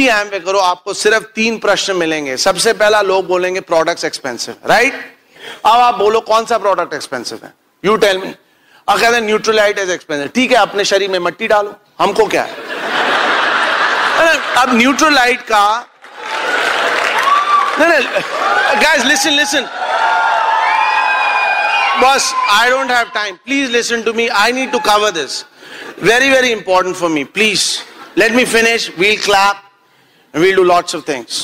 भी एमवे करो, आपको सिर्फ 3 प्रश्न मिलेंगे। सबसे पहला लोग बोलेंगे प्रोडक्ट्स एक्सपेंसिव, राइट? अब आप बोलो कौन सा प्रोडक्ट एक्सपेंसिव है, यू टेल मी। अब कहते हैं न्यूट्रलाइट इज एक्सपेंसिव। ठीक है, अपने शरीर में मट्टी डालो, हमको क्या है। अब न्यूट्रलाइट का guys listen boss, I don't have time, please listen to me, I need to cover this, very important for me, please let me finish, we'll clap and we'll do lots of things.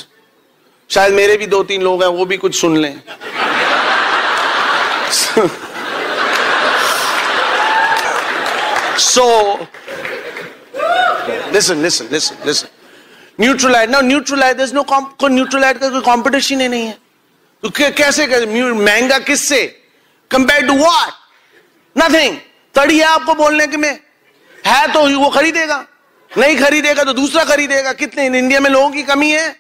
शायद मेरे भी 2-3 लोग हैं, वो भी कुछ सुन लें। So listen Neutralite, now Neutralite, there's no Neutralite का कोई competition ही नहीं है, तो कैसे महंगा किससे, compared to what? Nothing. तड़ी है आपको बोलने के में है, तो वो खरीदेगा, नहीं खरीदेगा तो दूसरा खरीदेगा। कितने इंडिया में लोगों की कमी है?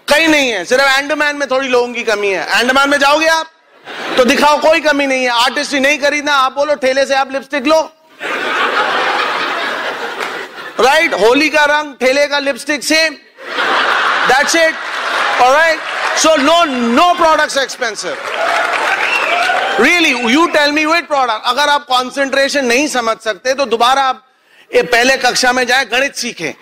कहीं नहीं है, सिर्फ अंडमान में थोड़ी लोगों की कमी है। अंडमान में जाओगे आप तो दिखाओ कोई कमी नहीं है, आर्टिस्ट ही नहीं खरीदना, आप बोलो ठेले से आप लिपस्टिक लो, राइट? होली का रंग, ठेले का lipstick, same, that's it, alright? So no products expensive, really, you tell me which product. अगर आप कंसंट्रेशन नहीं समझ सकते तो दोबारा आप पहले कक्षा में जाए, गणित सीखें।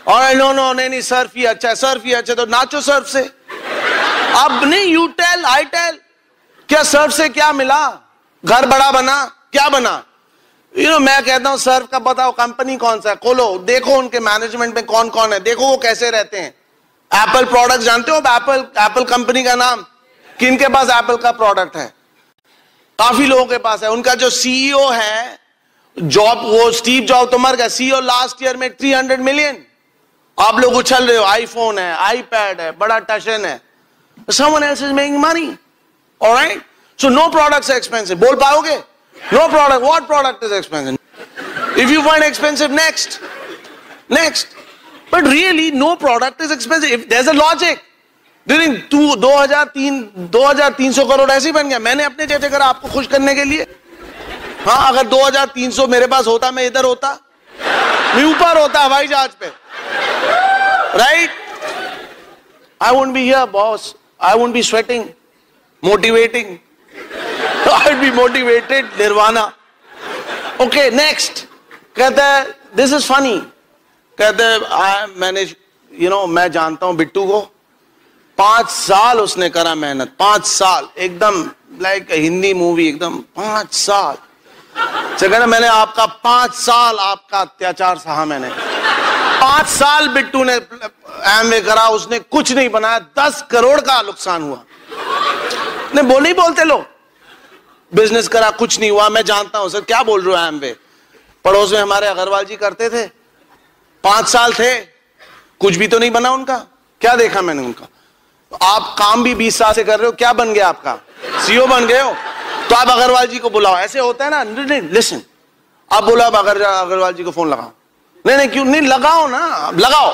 और नहीं सर्फ ही अच्छा है, सर्फ ही अच्छा, तो नाचो सर्फ से। अब नहीं, यू टेल, आई टेल, क्या सर्फ से क्या मिला? घर बड़ा बना, क्या बना? मैं कहता हूं सर्फ का बताओ कंपनी कौन सा है, खोलो देखो उनके मैनेजमेंट में कौन कौन है, देखो वो कैसे रहते हैं। एप्पल प्रोडक्ट जानते हो? एप्पल कंपनी का नाम, किनके पास एप्पल का प्रोडक्ट है? काफी लोगों के पास है। उनका जो सीईओ है, वो स्टीव जॉब तो मर गया, सीईओ लास्ट ईयर में 300 मिलियन। आप लोग उछल रहे हो, आईफोन है, आईपैड है, बड़ा टशन है, someone else is making money, all right? So no products are expensive. बोल पाओगे? No product. What product is expensive? If you find expensive, next. But really, no product is expensive. If there's a logic. During 2300 crore ऐसे ही बन गया, मैंने अपने जैसे करा आपको खुश करने के लिए। हाँ, अगर 2300 मेरे पास होता, मैं इधर होता, मैं ऊपर होता हवाई जहाज पे, right? I won't be here, boss. I won't be sweating, motivating. I'll be motivated, nirvana. Okay, next. कहते हैं, this is funny. कहते हैं, मैं जानता हूं बिट्टू को, 5 साल उसने करा मेहनत, 5 साल, एकदम लाइक हिंदी मूवी, एकदम 5 साल। कहना मैंने आपका 5 साल आपका अत्याचार सहा, मैंने 5 साल बिट्टू ने एमवे करा, उसने कुछ नहीं बनाया, 10 करोड़ का नुकसान हुआ। नहीं बोलते लोग, बिजनेस करा कुछ नहीं हुआ। मैं जानता हूं सर, क्या बोल रहे हो? एमवे पड़ोस में हमारे अग्रवाल जी करते थे, 5 साल थे, कुछ भी तो नहीं बना उनका। क्या देखा मैंने उनका? आप काम भी 20 साल से कर रहे हो, क्या बन गया आपका? सीईओ बन गए हो, तो आप अग्रवाल जी को बुलाओ। ऐसे होता है ना? नहीं, लिसन, आप बोलो अब अग्रवाल जी को फोन लगाओ। नहीं क्यों नहीं, लगाओ ना, लगाओ।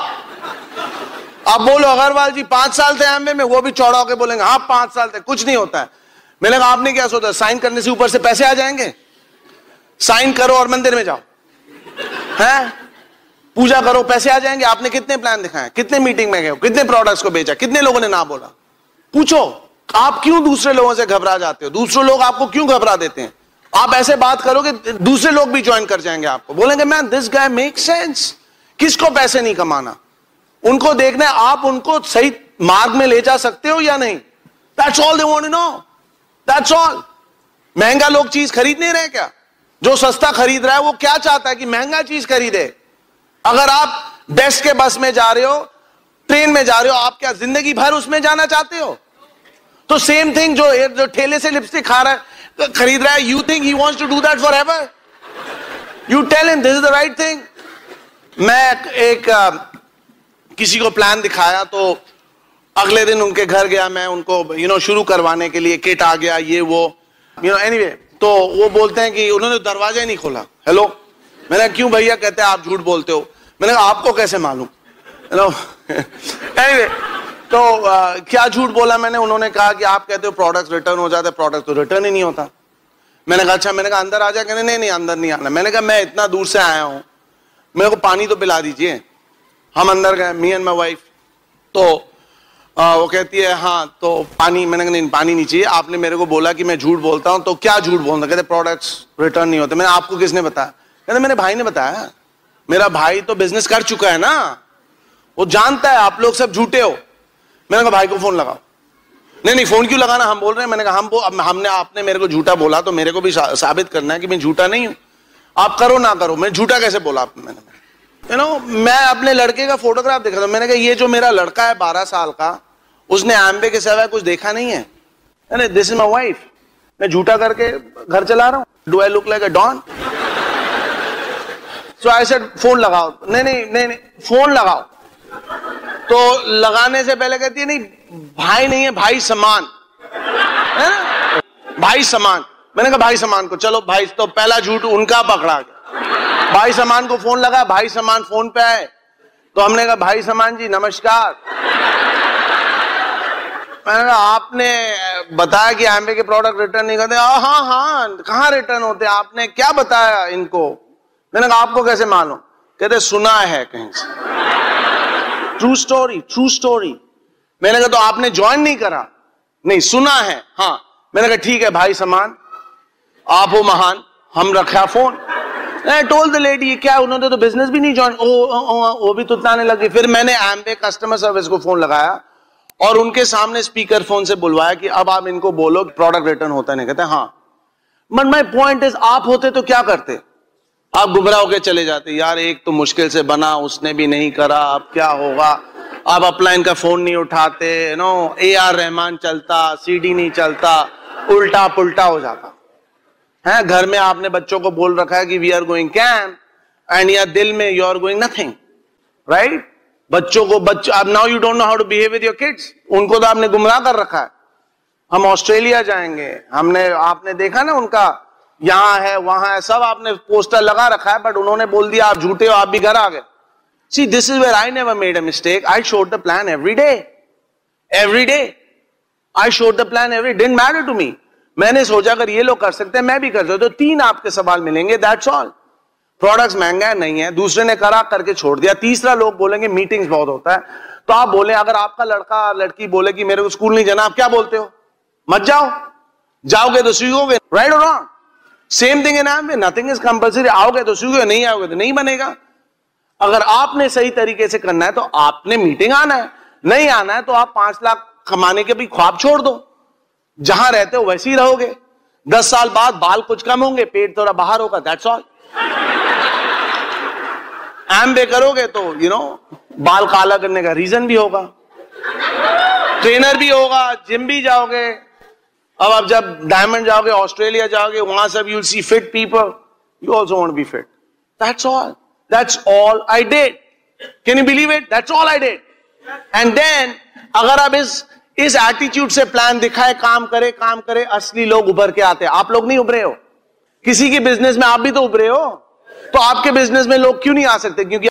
आप बोलो अग्रवाल जी 5 साल थे एमवे में, वो भी चौड़ा होकर बोलेंगे हाँ 5 साल थे, कुछ नहीं होता है। मैंने कहा आपने क्या सोचा, साइन करने से ऊपर से पैसे आ जाएंगे? साइन करो और मंदिर में जाओ, हैं, पूजा करो, पैसे आ जाएंगे। आपने कितने प्लान दिखाए, कितने मीटिंग में गए, कितने प्रोडक्ट्स को बेचा, कितने लोगों ने ना बोला? पूछो, आप क्यों दूसरे लोगों से घबरा जाते हो? दूसरे लोग आपको क्यों घबरा देते हैं? आप ऐसे बात करोगे दूसरे लोग भी ज्वाइन कर जाएंगे आपको, बोलेंगे man this guy make sense. किसको पैसे नहीं कमाना, उनको देखना है आप उनको सही मार्ग में ले जा सकते हो या नहीं। That's all they want to know, that's all. महंगा लोग चीज खरीद नहीं रहे क्या? जो सस्ता खरीद रहा है वो क्या चाहता है कि महंगा चीज खरीदे। अगर आप बेस्ट के बस में जा रहे हो, ट्रेन में जा रहे हो, आप क्या जिंदगी भर उसमें जाना चाहते हो? तो सेम थिंग, जो ठेले से लिपस्टिक खा रहा है, खरीद रहा है, you think he wants to do that forever? You tell him this is the right thing. मैं एक किसी को प्लान दिखाया, तो अगले दिन उनके घर गया, मैं उनको शुरू करवाने के लिए, किट आ गया, ये वो एनीवे। तो वो बोलते हैं कि उन्होंने दरवाजा ही नहीं खोला। हेलो, मैंने क्यों भैया? कहते हैं आप झूठ बोलते हो। मैंने कहा आपको कैसे मालूम? एनीवे, तो क्या झूठ बोला मैंने? उन्होंने कहा कि आप कहते हो प्रोडक्ट रिटर्न हो जाते, प्रोडक्ट तो रिटर्न ही नहीं होता। मैंने कहा अच्छा। मैंने कहा अंदर आ जा। कहने नहीं अंदर नहीं आना। मैंने कहा मैं इतना दूर से आया हूं, मेरे को पानी तो पिला दीजिए। हम अंदर गए, मी एंड माई वाइफ। तो वो कहती है हाँ तो पानी। मैंने कहा नहीं पानी नहीं चाहिए, आपने मेरे को बोला कि मैं झूठ बोलता हूं, तो क्या झूठ बोलता? कहते प्रोडक्ट्स रिटर्न नहीं होते। मैंने आपको किसने बताया? कहते मेरे भाई ने बताया। मेरा भाई तो बिजनेस कर चुका है ना, वो जानता है आप लोग सब झूठे हो। मैंने कहा भाई को फोन लगाओ। नहीं फोन क्यों लगाना, हम बोल रहे हैं। मैंने कहा हमने आपने मेरे को झूठा बोला तो मेरे को भी साबित करना है कि मैं झूठा नहीं हूं। आप करो ना करो, मैं झूठा कैसे बोला आपने? मैंने मैं अपने लड़के का फोटोग्राफ देखा था। मैंने कहा ये जो मेरा लड़का है 12 साल का, उसने एम्बे के सिवाय कुछ देखा नहीं है। This is my wife. मैं झूठा करके घर चला रहा हूं। Do I look like a don? So I said phone लगाओ। नहीं फोन लगाओ। तो लगाने से पहले कहती है नहीं भाई नहीं है, भाई समान है ना, भाई समान। मैंने कहा भाई समान को चलो भाई, तो पहला झूठ उनका पकड़ा गया। भाई समान को फोन लगा, भाई समान फोन पे आए। तो हमने कहा भाई समान जी नमस्कार। मैंने कहा आपने बताया कि एम्बे के प्रोडक्ट रिटर्न नहीं करते। हाँ कहाँ रिटर्न होते, आपने क्या बताया इनको? मैंने कहा आपको कैसे मालूम? कहते सुना है कहीं से। True story. मैंने कहा तो आपने ज्वाइन नहीं करा? नहीं सुना है। हाँ। मैंने कहा ठीक है भाई समान, आप हो महान, हम रखा phone. I told the lady, क्या उन्होंने तो बिजनेस भी नहीं ज्वाइन, वो भी तुतलाने लगी। फिर मैंने एम्बे कस्टमर सर्विस को फोन लगाया और उनके सामने स्पीकर फोन से बुलवाया कि अब आप इनको बोलो प्रोडक्ट रिटर्न होता नहीं। कहते हाँ। बट माय पॉइंट इज आप होते तो क्या करते? आप गुमराह होकर चले जाते, यार एक तो मुश्किल से बना, उसने भी नहीं करा, अब क्या होगा। आप अपलाइन का फोन नहीं उठाते, AR रहमान चलता, CD नहीं चलता, उल्टा पुल्टा हो जाता है। घर में आपने बच्चों को बोल रखा है कि we are going camp, and यार दिल में you are going nothing, right? बच्चों को अब now you don't know how to behave with your kids. उनको तो आपने गुमराह कर रखा है। हम ऑस्ट्रेलिया जाएंगे, आपने देखा ना उनका यहां है वहां है, सब आपने पोस्टर लगा रखा है, बट उन्होंने बोल दिया आप झूठे हो, आप भी घर आ गए। See, this is where I never made a mistake. I showed the plan every day. I showed the plan every day. Didn't matter to me. मैंने सोचा अगर ये लोग कर सकते हैं मैं भी कर सकता हूं। तो 3 आपके सवाल मिलेंगे, that's all. प्रोडक्ट्स महंगा है नहीं है, दूसरे ने करा करके छोड़ दिया। तीसरा लोग बोलेंगे मीटिंग्स बहुत होता है। तो आप बोले, अगर आपका लड़का लड़की बोले कि मेरे को स्कूल नहीं जाना, आप क्या बोलते हो? मत जाओ। जाओगे तो सीखोगे, राइट और wrong? Same thing in एम्बे, nothing is compulsory. आओगे तो सीखोगे, नहीं आओगे तो नहीं बनेगा। अगर आपने सही तरीके से करना है तो आपने मीटिंग आना है, नहीं आना है तो आप 5 लाख कमाने के भी ख्वाब छोड़ दो। जहां रहते हो वैसे ही रहोगे। 10 साल बाद बाल कुछ कम होंगे, पेट थोड़ा बाहर होगा, दैट्स ऑल। एम्बे करोगे तो बाल काला करने का रीजन भी होगा, ट्रेनर भी होगा, जिम भी जाओगे। अब आप जब डायमंड जाओगे, ऑस्ट्रेलिया जाओगे, वहां सब you will see fit people, you also want to be fit. That's all. That's all I did. Can you believe it? That's all I did. And then अगर आप इस एटीट्यूड से प्लान दिखाए, काम करे, असली लोग उभर के आते हैं। आप लोग नहीं उभरे हो। किसी के बिजनेस में आप भी तो उभरे हो, तो आपके बिजनेस में लोग क्यों नहीं आ सकते? क्योंकि